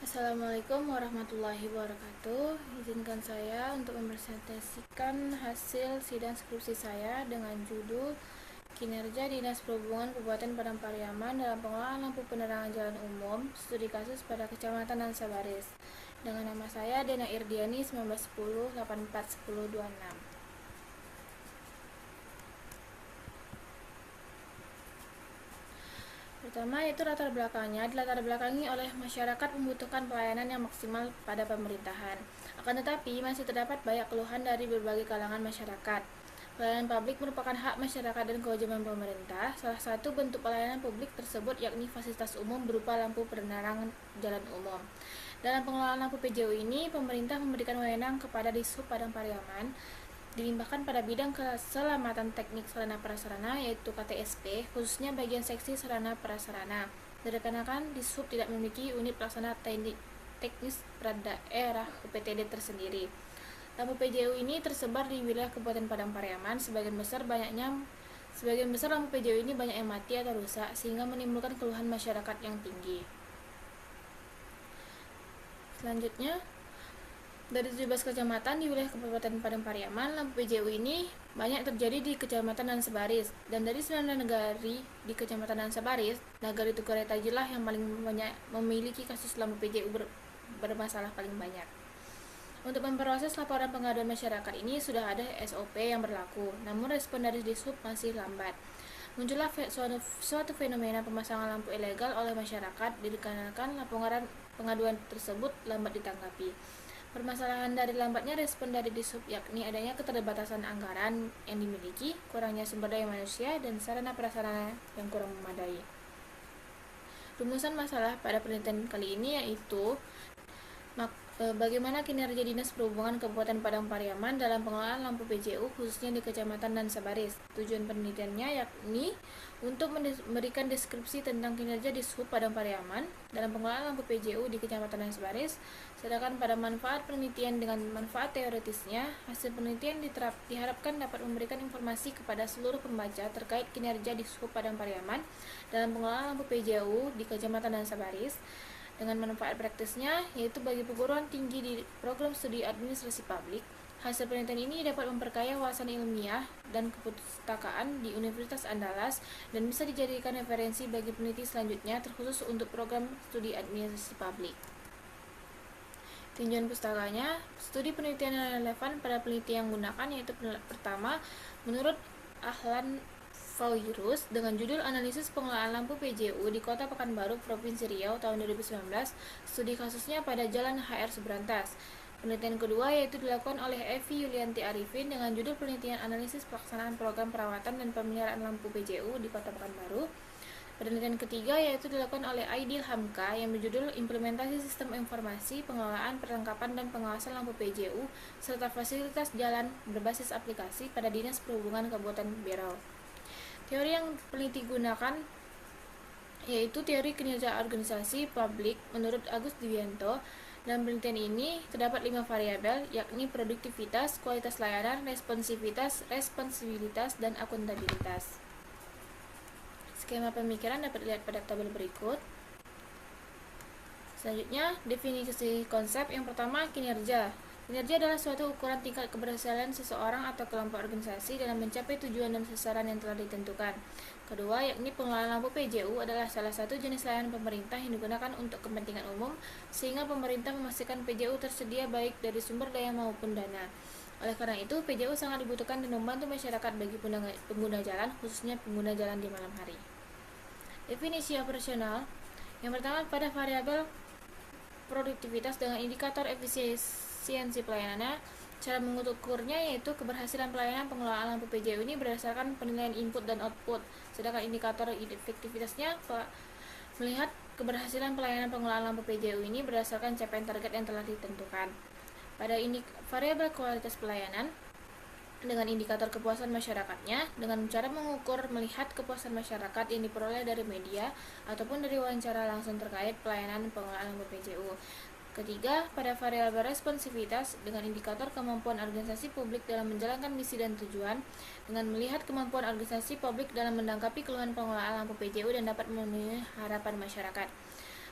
Assalamualaikum warahmatullahi wabarakatuh. Izinkan saya untuk mempresentasikan hasil sidang skripsi saya dengan judul Kinerja Dinas Perhubungan Kabupaten Padang Pariaman dalam pengelolaan lampu penerangan jalan umum, studi kasus pada Kecamatan Nansabaris. Dengan nama saya Dena Irdiani 1910 84 10 26. Pertama, yaitu latar belakangnya dilatar belakangi oleh masyarakat membutuhkan pelayanan yang maksimal pada pemerintahan. Akan tetapi, masih terdapat banyak keluhan dari berbagai kalangan masyarakat. Pelayanan publik merupakan hak masyarakat dan kewajiban pemerintah. Salah satu bentuk pelayanan publik tersebut yakni fasilitas umum berupa lampu penerangan jalan umum. Dalam pengelolaan lampu PJU ini, pemerintah memberikan wewenang kepada Dishub Padang Pariaman dilimpahkan pada bidang keselamatan teknik sarana prasarana yaitu KTSP, khususnya bagian seksi sarana prasarana. Dikarenakan Dishub tidak memiliki unit pelaksana teknis pradaerah UPTD tersendiri. Lampu PJU ini tersebar di wilayah Kabupaten Padang Pariaman. Sebagian besar lampu PJU ini banyak yang mati atau rusak sehingga menimbulkan keluhan masyarakat yang tinggi. Selanjutnya, dari 17 kecamatan di wilayah Kabupaten Padang Pariaman, lampu PJU ini banyak terjadi di Kecamatan Nansabaris. Dan dari 9 nagari di Kecamatan Nansabaris, nagari Tukaretajlah yang paling banyak memiliki kasus lampu PJU bermasalah paling banyak. Untuk memproses laporan pengaduan masyarakat ini sudah ada SOP yang berlaku, namun respon dari Dishub masih lambat. Muncullah suatu fenomena pemasangan lampu ilegal oleh masyarakat dikarenakan laporan pengaduan tersebut lambat ditanggapi. Permasalahan dari lambatnya respon dari Dishub yakni adanya keterbatasan anggaran yang dimiliki, kurangnya sumber daya manusia, dan sarana prasarana yang kurang memadai. Rumusan masalah pada penelitian kali ini yaitu bagaimana kinerja Dinas Perhubungan Kabupaten Padang Pariaman dalam pengelolaan lampu PJU khususnya di Kecamatan Nansabaris. Tujuan penelitiannya yakni untuk memberikan deskripsi tentang kinerja Dishub Padang Pariaman dalam pengelolaan lampu PJU di Kecamatan Nansabaris. Sedangkan pada manfaat penelitian dengan manfaat teoritisnya, hasil penelitian diharapkan dapat memberikan informasi kepada seluruh pembaca terkait kinerja Dishub Padang Pariaman dalam pengelolaan lampu PJU di Kecamatan Nansabaris. Dengan manfaat praktisnya, yaitu bagi perguruan tinggi di program studi administrasi publik, hasil penelitian ini dapat memperkaya wawasan ilmiah dan kepustakaan di Universitas Andalas dan bisa dijadikan referensi bagi peneliti selanjutnya terkhusus untuk program studi administrasi publik. Tinjauan pustakanya, studi penelitian yang relevan pada peneliti yang gunakan yaitu pertama, menurut Ahlan Fairuz dengan judul Analisis Pengelolaan Lampu PJU di Kota Pekanbaru, Provinsi Riau tahun 2019, studi kasusnya pada Jalan HR Subrantas. Penelitian kedua yaitu dilakukan oleh Evi Yulianti Arifin dengan judul Penelitian Analisis Pelaksanaan Program Perawatan dan Pemeliharaan Lampu PJU di Kota Pekanbaru. Penelitian ketiga yaitu dilakukan oleh Aidil Hamka yang berjudul Implementasi Sistem Informasi Pengelolaan, Perlengkapan, dan Pengawasan Lampu PJU serta Fasilitas Jalan Berbasis Aplikasi pada Dinas Perhubungan Kabupaten Berau. Teori yang peneliti gunakan yaitu teori kinerja organisasi publik menurut Agus Dwianto. Dalam penelitian ini terdapat 5 variabel yakni produktivitas, kualitas layanan, responsibilitas, dan akuntabilitas. Skema pemikiran dapat dilihat pada tabel berikut. Selanjutnya, definisi konsep. Yang pertama, kinerja. Kinerja adalah suatu ukuran tingkat keberhasilan seseorang atau kelompok organisasi dalam mencapai tujuan dan sasaran yang telah ditentukan. Kedua, yakni pengelolaan lampu PJU adalah salah satu jenis layanan pemerintah yang digunakan untuk kepentingan umum, sehingga pemerintah memastikan PJU tersedia baik dari sumber daya maupun dana. Oleh karena itu, PJU sangat dibutuhkan dan membantu masyarakat bagi pengguna jalan, khususnya pengguna jalan di malam hari. Definisi operasional. Yang pertama, pada variabel produktivitas dengan indikator efisiensi pelayanannya. Cara mengukurnya yaitu keberhasilan pelayanan pengelolaan lampu PJU ini berdasarkan penilaian input dan output. Sedangkan indikator efektivitasnya melihat keberhasilan pelayanan pengelolaan lampu PJU ini berdasarkan capaian target yang telah ditentukan. Pada variabel kualitas pelayanan dengan indikator kepuasan masyarakatnya, dengan cara mengukur melihat kepuasan masyarakat yang diperoleh dari media ataupun dari wawancara langsung terkait pelayanan pengelolaan lampu PJU. Ketiga, pada variabel responsivitas dengan indikator kemampuan organisasi publik dalam menjalankan misi dan tujuan, dengan melihat kemampuan organisasi publik dalam menanggapi keluhan pengelolaan lampu PJU dan dapat memenuhi harapan masyarakat.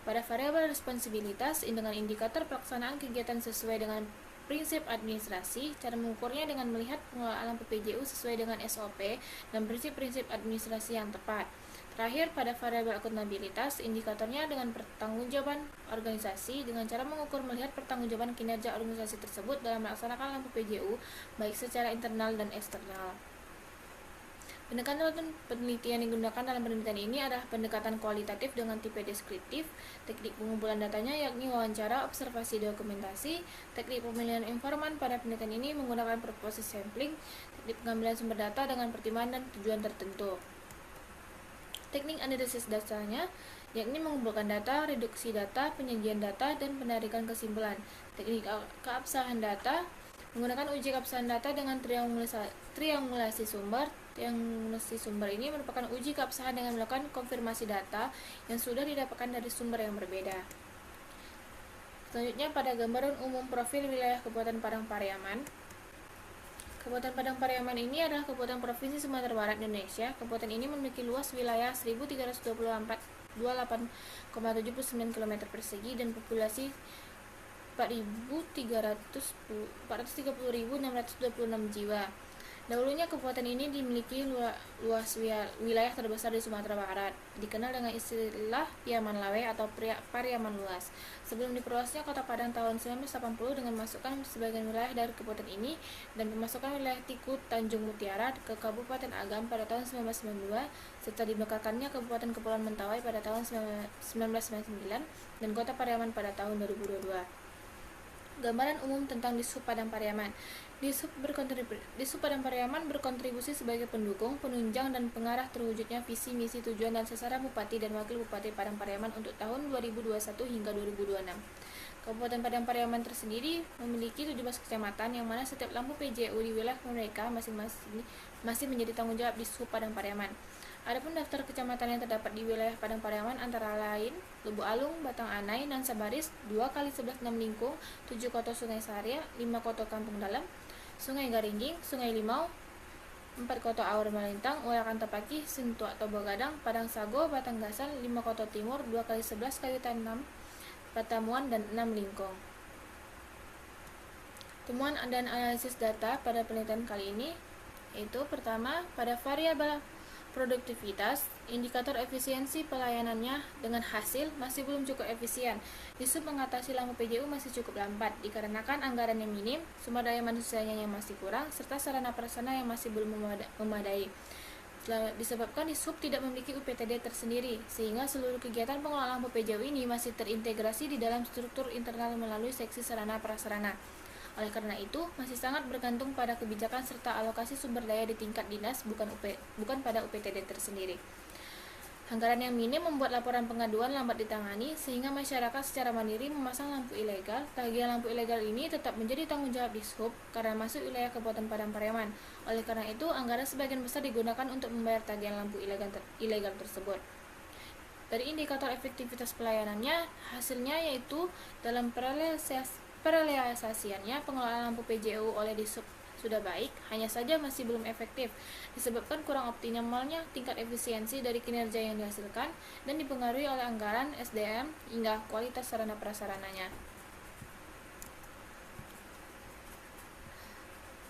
Pada variabel responsibilitas, dengan indikator pelaksanaan kegiatan sesuai dengan prinsip administrasi, cara mengukurnya dengan melihat pengelolaan lampu PJU sesuai dengan SOP dan prinsip-prinsip administrasi yang tepat. Terakhir, pada variabel akuntabilitas, indikatornya dengan pertanggungjawaban organisasi dengan cara mengukur melihat pertanggungjawaban kinerja organisasi tersebut dalam melaksanakan lampu PJU, baik secara internal dan eksternal. Pendekatan penelitian yang digunakan dalam penelitian ini adalah pendekatan kualitatif dengan tipe deskriptif, teknik pengumpulan datanya yakni wawancara, observasi, dokumentasi, teknik pemilihan informan pada penelitian ini menggunakan proses sampling, teknik pengambilan sumber data dengan pertimbangan dan tujuan tertentu. Teknik analisis datanya yakni mengumpulkan data, reduksi data, penyajian data, dan penarikan kesimpulan. Teknik keabsahan data menggunakan uji keabsahan data dengan triangulasi sumber. Triangulasi sumber ini merupakan uji keabsahan dengan melakukan konfirmasi data yang sudah didapatkan dari sumber yang berbeda. Selanjutnya pada gambaran umum profil wilayah Kabupaten Padang Pariaman. Kabupaten Padang Pariaman ini adalah kabupaten provinsi Sumatera Barat, Indonesia. Kabupaten ini memiliki luas wilayah 1.328,79 km persegi dan populasi 430.626 jiwa. Dahulunya kabupaten ini dimiliki luas wilayah terbesar di Sumatera Barat, dikenal dengan istilah Piaman Lawe atau Pariaman Luas. Sebelum diperluasnya Kota Padang tahun 1980 dengan memasukkan sebagian wilayah dari kabupaten ini dan pemasukan wilayah Tikut Tanjung Mutiara ke Kabupaten Agam pada tahun 1992, serta dibekakannya Kabupaten Kepulauan Mentawai pada tahun 1999 dan Kota Pariaman pada tahun 2022. Gambaran umum tentang Dishub Padang Pariaman. Dishub Padang Pariaman berkontribusi sebagai pendukung, penunjang, dan pengarah terwujudnya visi, misi, tujuan, dan sasaran Bupati dan Wakil Bupati Padang Pariaman untuk tahun 2021 hingga 2026. Kabupaten Padang Pariaman tersendiri memiliki 17 kecamatan yang mana setiap lampu PJU di wilayah mereka masing-masing masih menjadi tanggung jawab Dishub Padang Pariaman. Adapun daftar kecamatan yang terdapat di wilayah Padang Pariaman antara lain Lubuk Alung, Batang Anai, Nansa Baris, 2x11 6 Lingkung, 7 Koto Sungai Saria, 5 Koto Kampung Dalam, Sungai Garingging, Sungai Limau, 4 Koto Aur Malintang, Wayakan Tapaki, Sintuak Tobo Gadang, Padang Sago, Batang Gasan, 5 Koto Timur, 2x11 Kayu Tanam, Patamuan, dan 6 Lingkung. Temuan dan analisis data pada penelitian kali ini yaitu pertama, pada variabel produktivitas, indikator efisiensi pelayanannya dengan hasil masih belum cukup efisien. Dishub mengatasi lampu PJU masih cukup lambat dikarenakan anggaran yang minim, sumber daya manusianya yang masih kurang, serta sarana prasarana yang masih belum memadai. Disebabkan Dishub tidak memiliki UPTD tersendiri, sehingga seluruh kegiatan pengelolaan lampu PJU ini masih terintegrasi di dalam struktur internal melalui seksi sarana prasarana. Oleh karena itu, masih sangat bergantung pada kebijakan serta alokasi sumber daya di tingkat dinas, bukan pada UPTD tersendiri. Anggaran yang minim membuat laporan pengaduan lambat ditangani, sehingga masyarakat secara mandiri memasang lampu ilegal. Tagihan lampu ilegal ini tetap menjadi tanggung jawab Dishub karena masuk wilayah Kabupaten Padang Pariaman. Oleh karena itu, anggaran sebagian besar digunakan untuk membayar tagihan lampu ilegal tersebut. Dari indikator efektivitas pelayanannya, hasilnya yaitu dalam perealisasiannya pengelolaan lampu PJU oleh Dishub sudah baik, hanya saja masih belum efektif disebabkan kurang optimalnya tingkat efisiensi dari kinerja yang dihasilkan dan dipengaruhi oleh anggaran, SDM, hingga kualitas sarana prasarananya.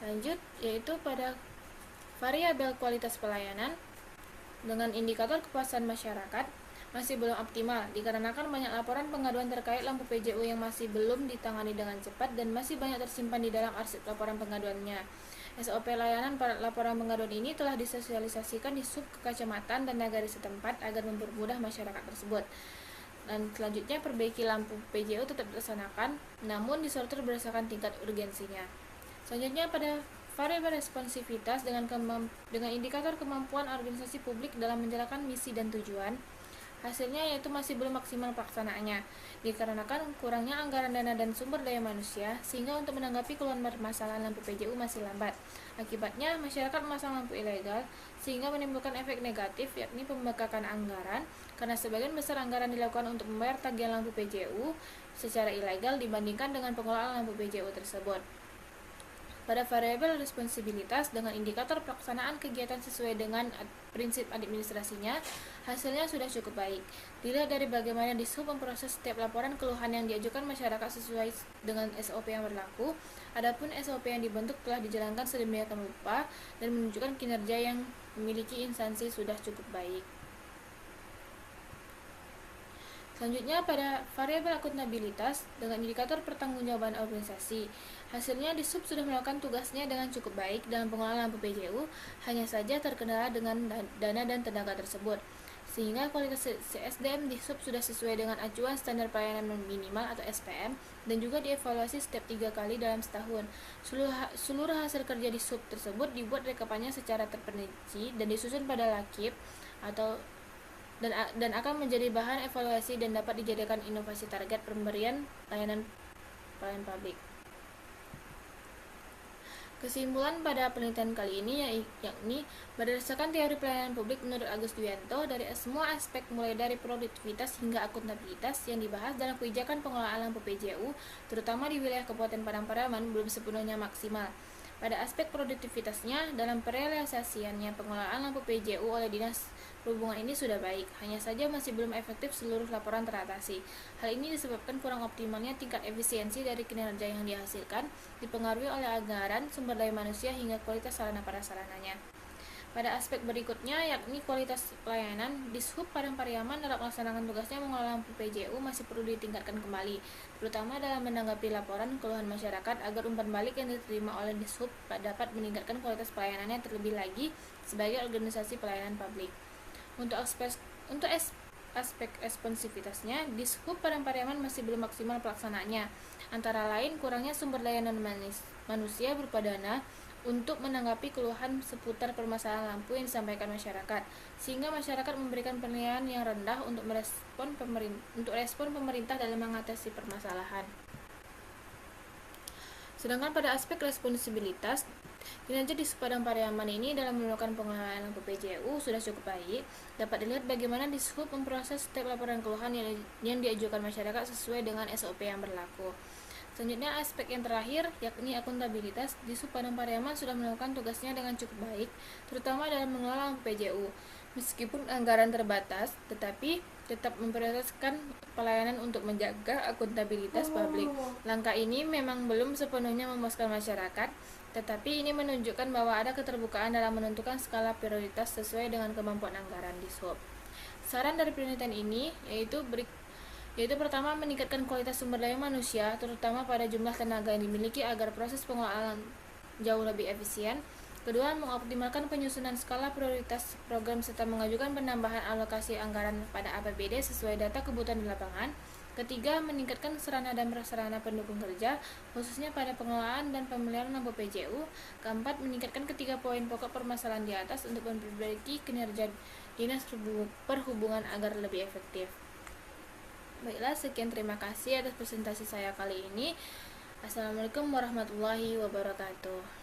Lanjut, yaitu pada variabel kualitas pelayanan dengan indikator kepuasan masyarakat masih belum optimal dikarenakan banyak laporan pengaduan terkait lampu PJU yang masih belum ditangani dengan cepat dan masih banyak tersimpan di dalam arsip laporan pengaduannya. SOP layanan laporan pengaduan ini telah disosialisasikan di sub ke kecamatan dan nagari setempat agar mempermudah masyarakat tersebut. Dan selanjutnya, perbaiki lampu PJU tetap dilaksanakan, namun disortir berdasarkan tingkat urgensinya. Selanjutnya, pada variabel responsivitas dengan indikator kemampuan organisasi publik dalam menjalankan misi dan tujuan. Hasilnya yaitu masih belum maksimal pelaksanaannya, dikarenakan kurangnya anggaran dana dan sumber daya manusia, sehingga untuk menanggapi keluhan permasalahan lampu PJU masih lambat. Akibatnya, masyarakat memasang lampu ilegal, sehingga menimbulkan efek negatif, yakni pembengkakan anggaran, karena sebagian besar anggaran dilakukan untuk membayar tagihan lampu PJU secara ilegal dibandingkan dengan pengelolaan lampu PJU tersebut. Pada variabel responsibilitas dengan indikator pelaksanaan kegiatan sesuai dengan prinsip administrasinya, hasilnya sudah cukup baik. Dilihat dari bagaimana Dishub memproses setiap laporan keluhan yang diajukan masyarakat sesuai dengan SOP yang berlaku, adapun SOP yang dibentuk telah dijalankan sedemikian rupa dan menunjukkan kinerja yang memiliki instansi sudah cukup baik. Selanjutnya pada variabel akuntabilitas dengan indikator pertanggungjawaban organisasi. Hasilnya Dishub sudah melakukan tugasnya dengan cukup baik dalam pengelolaan lampu PJU, hanya saja terkendala dengan dana dan tenaga tersebut. Sehingga kualitas CSDM Dishub sudah sesuai dengan acuan standar pelayanan minimal atau SPM dan juga dievaluasi setiap 3 kali dalam setahun. Seluruh hasil kerja Dishub tersebut dibuat rekapannya secara terperinci dan disusun pada lakip atau dan akan menjadi bahan evaluasi dan dapat dijadikan inovasi target pemberian pelayanan publik. Kesimpulan pada penelitian kali ini yakni berdasarkan teori pelayanan publik menurut Agus Dwianto, dari semua aspek mulai dari produktivitas hingga akuntabilitas yang dibahas dalam kebijakan pengelolaan lampu PJU, terutama di wilayah Kabupaten Padang Pariaman, belum sepenuhnya maksimal. Pada aspek produktivitasnya, dalam perealisasiannya pengelolaan lampu PJU oleh Dinas Perhubungan ini sudah baik, hanya saja masih belum efektif seluruh laporan teratasi. Hal ini disebabkan kurang optimalnya tingkat efisiensi dari kinerja yang dihasilkan, dipengaruhi oleh anggaran, sumber daya manusia, hingga kualitas sarana prasarananya. Pada aspek berikutnya, yakni kualitas pelayanan, Dishub Padang Pariaman dalam melaksanakan tugasnya mengelola lampu PJU masih perlu ditingkatkan kembali, terutama dalam menanggapi laporan keluhan masyarakat agar umpan balik yang diterima oleh Dishub dapat meningkatkan kualitas pelayanannya terlebih lagi sebagai organisasi pelayanan publik. Untuk aspek responsivitasnya, Dishub Padang Pariaman masih belum maksimal pelaksanaannya, antara lain kurangnya sumber daya manusia berupa dana untuk menanggapi keluhan seputar permasalahan lampu yang disampaikan masyarakat, sehingga masyarakat memberikan penilaian yang rendah untuk respon pemerintah dalam mengatasi permasalahan. Sedangkan pada aspek responsibilitas, kinerja di Padang Pariaman ini dalam melakukan pengelolaan lampu PJU sudah cukup baik. Dapat dilihat bagaimana Dishub memproses setiap laporan keluhan yang diajukan masyarakat sesuai dengan SOP yang berlaku. Selanjutnya aspek yang terakhir yakni akuntabilitas. Dishub Padang Pariaman sudah melakukan tugasnya dengan cukup baik, terutama dalam mengelola lampu PJU. Meskipun anggaran terbatas, tetapi tetap memprioritaskan pelayanan untuk menjaga akuntabilitas publik. Langkah ini memang belum sepenuhnya memuaskan masyarakat, tetapi ini menunjukkan bahwa ada keterbukaan dalam menentukan skala prioritas sesuai dengan kemampuan anggaran Dishub. Saran dari penelitian ini yaitu pertama, meningkatkan kualitas sumber daya manusia, terutama pada jumlah tenaga yang dimiliki agar proses pengelolaan jauh lebih efisien. Kedua, mengoptimalkan penyusunan skala prioritas program serta mengajukan penambahan alokasi anggaran pada APBD sesuai data kebutuhan di lapangan. Ketiga, meningkatkan sarana dan prasarana pendukung kerja, khususnya pada pengelolaan dan pemeliharaan lampu PJU. Keempat, meningkatkan ketiga poin pokok permasalahan di atas untuk memperbaiki kinerja Dinas Perhubungan agar lebih efektif. Baiklah, sekian, terima kasih atas presentasi saya kali ini. Assalamualaikum warahmatullahi wabarakatuh.